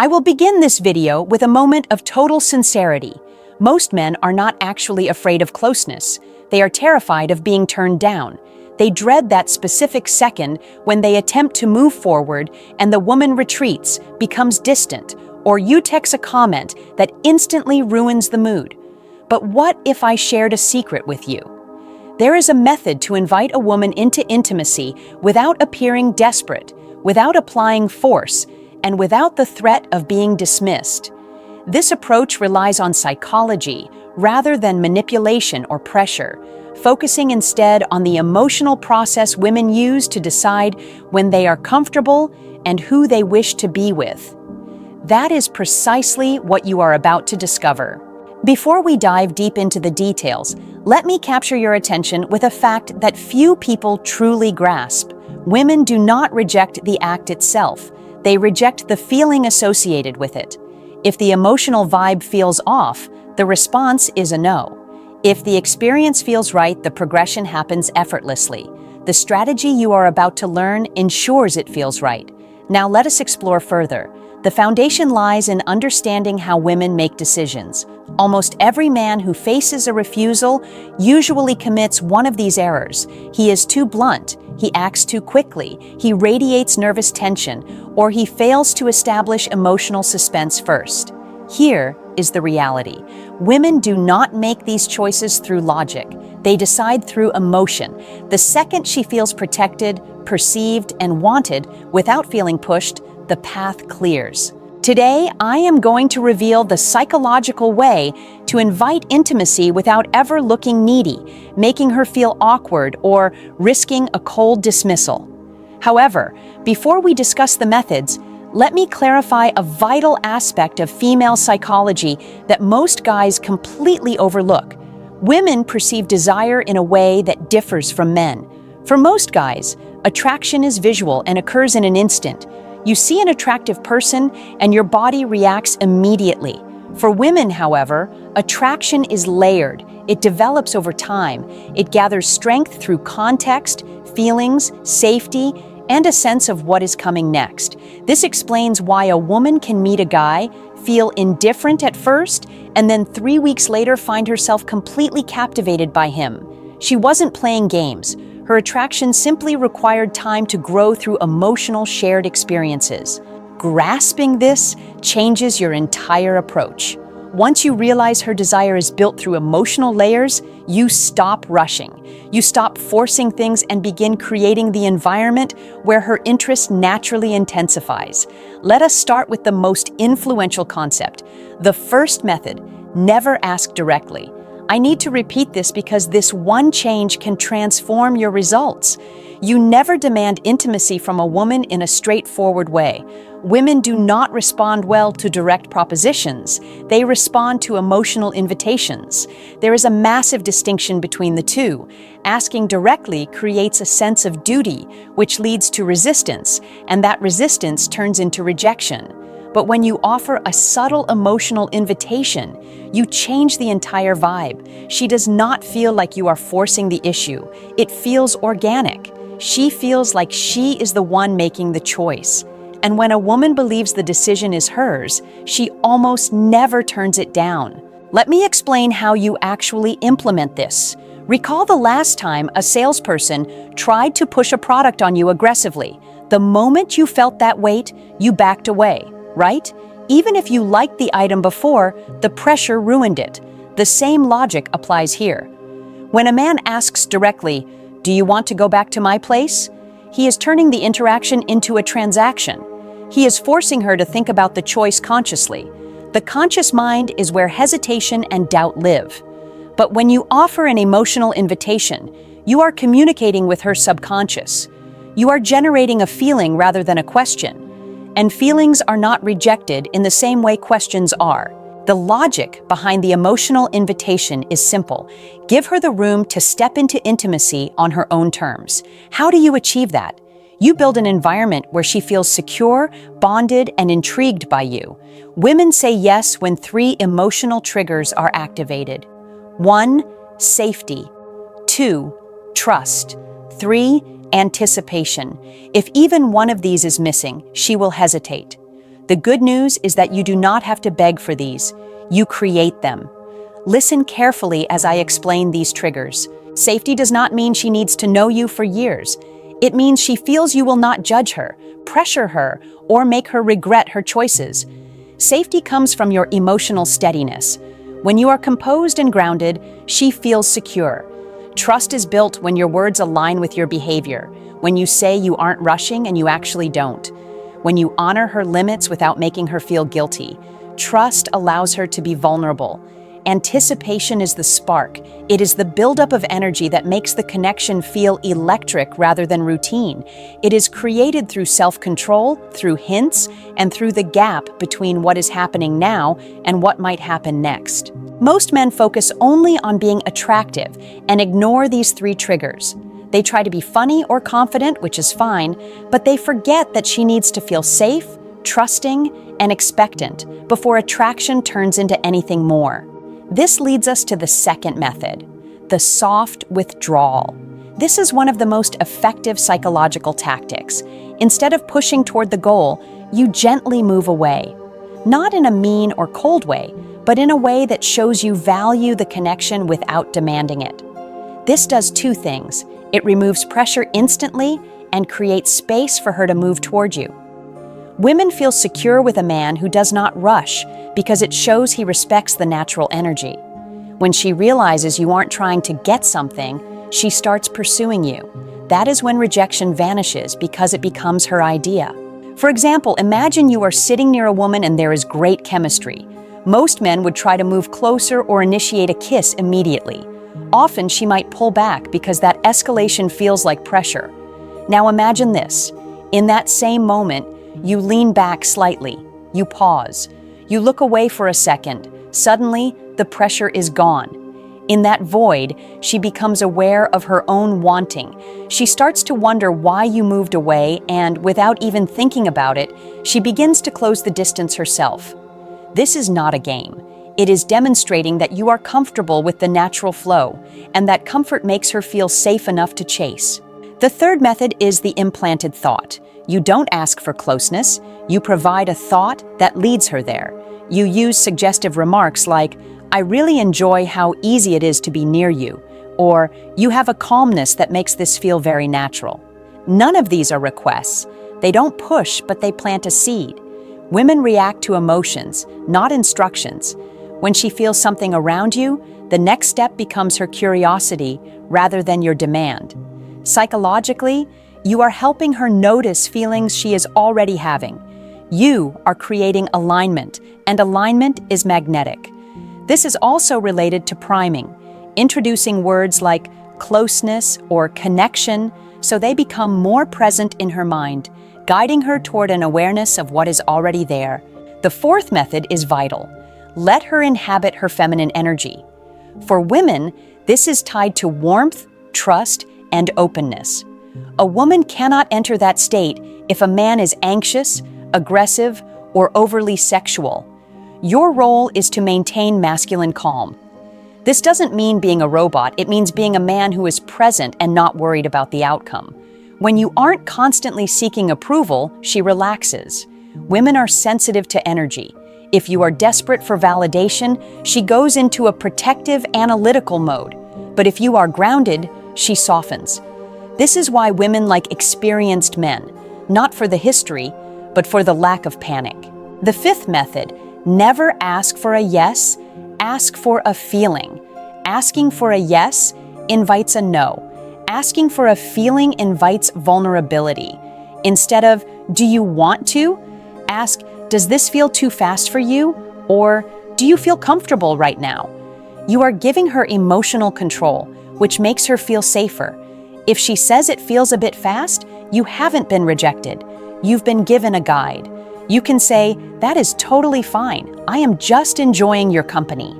I will begin this video with a moment of total sincerity. Most men are not actually afraid of closeness. They are terrified of being turned down. They dread that specific second when they attempt to move forward and the woman retreats, becomes distant, or you text a comment that instantly ruins the mood. But what if I shared a secret with you? There is a method to invite a woman into intimacy without appearing desperate, without applying force, and without the threat of being dismissed. This approach relies on psychology rather than manipulation or pressure, focusing instead on the emotional process women use to decide when they are comfortable and who they wish to be with. That is precisely what you are about to discover. Before we dive deep into the details, let me capture your attention with a fact that few people truly grasp. Women do not reject the act itself. They reject the feeling associated with it. If the emotional vibe feels off, the response is a no. If the experience feels right, the progression happens effortlessly. The strategy you are about to learn ensures it feels right. Now let us explore further. The foundation lies in understanding how women make decisions. Almost every man who faces a refusal usually commits one of these errors. He is too blunt, he acts too quickly, he radiates nervous tension, or he fails to establish emotional suspense first. Here is the reality. Women do not make these choices through logic. They decide through emotion. The second she feels protected, perceived, and wanted without feeling pushed, the path clears. Today, I am going to reveal the psychological way to invite intimacy without ever looking needy, making her feel awkward, or risking a cold dismissal. However, before we discuss the methods, let me clarify a vital aspect of female psychology that most guys completely overlook. Women perceive desire in a way that differs from men. For most guys, attraction is visual and occurs in an instant. You see an attractive person and your body reacts immediately. For women, however, attraction is layered. It develops over time. It gathers strength through context, feelings, safety, and a sense of what is coming next. This explains why a woman can meet a guy, feel indifferent at first, and then 3 weeks later find herself completely captivated by him. She wasn't playing games. Her attraction simply required time to grow through emotional shared experiences. Grasping this changes your entire approach. Once you realize her desire is built through emotional layers, you stop rushing. You stop forcing things and begin creating the environment where her interest naturally intensifies. Let us start with the most influential concept. The first method: never ask directly. I need to repeat this because this one change can transform your results. You never demand intimacy from a woman in a straightforward way. Women do not respond well to direct propositions. They respond to emotional invitations. There is a massive distinction between the two. Asking directly creates a sense of duty, which leads to resistance, and that resistance turns into rejection. But when you offer a subtle emotional invitation, you change the entire vibe. She does not feel like you are forcing the issue. It feels organic. She feels like she is the one making the choice. And when a woman believes the decision is hers, she almost never turns it down. Let me explain how you actually implement this. Recall the last time a salesperson tried to push a product on you aggressively. The moment you felt that weight, you backed away, right? Even if you liked the item before, the pressure ruined it. The same logic applies here. When a man asks directly, "Do you want to go back to my place?" he is turning the interaction into a transaction. He is forcing her to think about the choice consciously. The conscious mind is where hesitation and doubt live. But when you offer an emotional invitation, you are communicating with her subconscious. You are generating a feeling rather than a question. And feelings are not rejected in the same way questions are. The logic behind the emotional invitation is simple. Give her the room to step into intimacy on her own terms. How do you achieve that? You build an environment where she feels secure, bonded, and intrigued by you. Women say yes when 3 emotional triggers are activated. 1. Safety. 2. Trust. 3. Anticipation. If even one of these is missing, she will hesitate. The good news is that you do not have to beg for these. You create them. Listen carefully as I explain these triggers. Safety does not mean she needs to know you for years. It means she feels you will not judge her, pressure her, or make her regret her choices. Safety comes from your emotional steadiness. When you are composed and grounded, she feels secure. Trust is built when your words align with your behavior, when you say you aren't rushing and you actually don't, when you honor her limits without making her feel guilty. Trust allows her to be vulnerable. Anticipation is the spark. It is the buildup of energy that makes the connection feel electric rather than routine. It is created through self-control, through hints, and through the gap between what is happening now and what might happen next. Most men focus only on being attractive and ignore these three triggers. They try to be funny or confident, which is fine, but they forget that she needs to feel safe, trusting, and expectant before attraction turns into anything more. This leads us to the second method, the soft withdrawal. This is one of the most effective psychological tactics. Instead of pushing toward the goal, you gently move away. Not in a mean or cold way, but in a way that shows you value the connection without demanding it. This does two things. It removes pressure instantly and creates space for her to move toward you. Women feel secure with a man who does not rush because it shows he respects the natural energy. When she realizes you aren't trying to get something, she starts pursuing you. That is when rejection vanishes because it becomes her idea. For example, imagine you are sitting near a woman and there is great chemistry. Most men would try to move closer or initiate a kiss immediately. Often she might pull back because that escalation feels like pressure. Now imagine this. In that same moment, you lean back slightly. You pause. You look away for a second. Suddenly, the pressure is gone. In that void, she becomes aware of her own wanting. She starts to wonder why you moved away, and without even thinking about it, she begins to close the distance herself. This is not a game. It is demonstrating that you are comfortable with the natural flow, and that comfort makes her feel safe enough to chase. The third method is the implanted thought. You don't ask for closeness, you provide a thought that leads her there. You use suggestive remarks like, "I really enjoy how easy it is to be near you," or "You have a calmness that makes this feel very natural." None of these are requests. They don't push, but they plant a seed. Women react to emotions, not instructions. When she feels something around you, the next step becomes her curiosity rather than your demand. Psychologically, you are helping her notice feelings she is already having. You are creating alignment, and alignment is magnetic. This is also related to priming, introducing words like closeness or connection so they become more present in her mind, guiding her toward an awareness of what is already there. The fourth method is vital. Let her inhabit her feminine energy. For women, this is tied to warmth, trust, and openness. A woman cannot enter that state if a man is anxious, aggressive, or overly sexual. Your role is to maintain masculine calm. This doesn't mean being a robot, it means being a man who is present and not worried about the outcome. When you aren't constantly seeking approval, she relaxes. Women are sensitive to energy. If you are desperate for validation, she goes into a protective, analytical mode. But if you are grounded, she softens. This is why women like experienced men, not for the history, but for the lack of panic. The fifth method, never ask for a yes, ask for a feeling. Asking for a yes invites a no. Asking for a feeling invites vulnerability. Instead of, "Do you want to?" ask, "Does this feel too fast for you?" Or, "Do you feel comfortable right now?" You are giving her emotional control, which makes her feel safer. If she says it feels a bit fast, you haven't been rejected. You've been given a guide. You can say, "That is totally fine. I am just enjoying your company."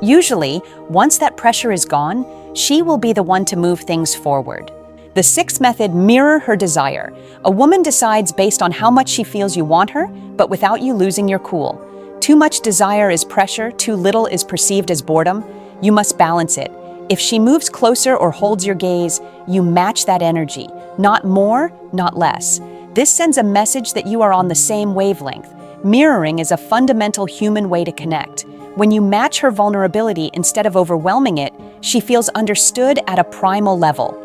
Usually, once that pressure is gone, she will be the one to move things forward. The sixth method, mirror her desire. A woman decides based on how much she feels you want her, but without you losing your cool. Too much desire is pressure, too little is perceived as boredom. You must balance it. If she moves closer or holds your gaze, you match that energy. Not more, not less. This sends a message that you are on the same wavelength. Mirroring is a fundamental human way to connect. When you match her vulnerability instead of overwhelming it, she feels understood at a primal level.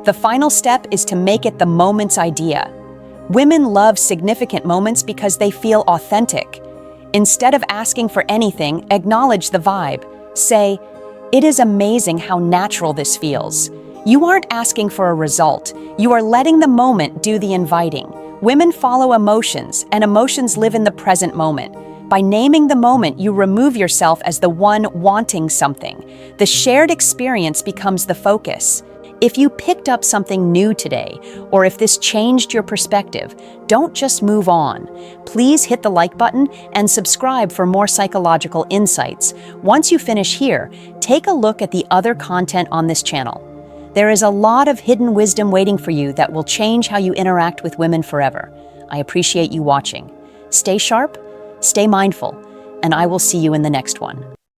The final step is to make it the moment's idea. Women love significant moments because they feel authentic. Instead of asking for anything, acknowledge the vibe. Say, "It is amazing how natural this feels." You aren't asking for a result. You are letting the moment do the inviting. Women follow emotions, and emotions live in the present moment. By naming the moment, you remove yourself as the one wanting something. The shared experience becomes the focus. If you picked up something new today, or if this changed your perspective, don't just move on. Please hit the like button and subscribe for more psychological insights. Once you finish here, take a look at the other content on this channel. There is a lot of hidden wisdom waiting for you that will change how you interact with women forever. I appreciate you watching. Stay sharp, stay mindful, and I will see you in the next one.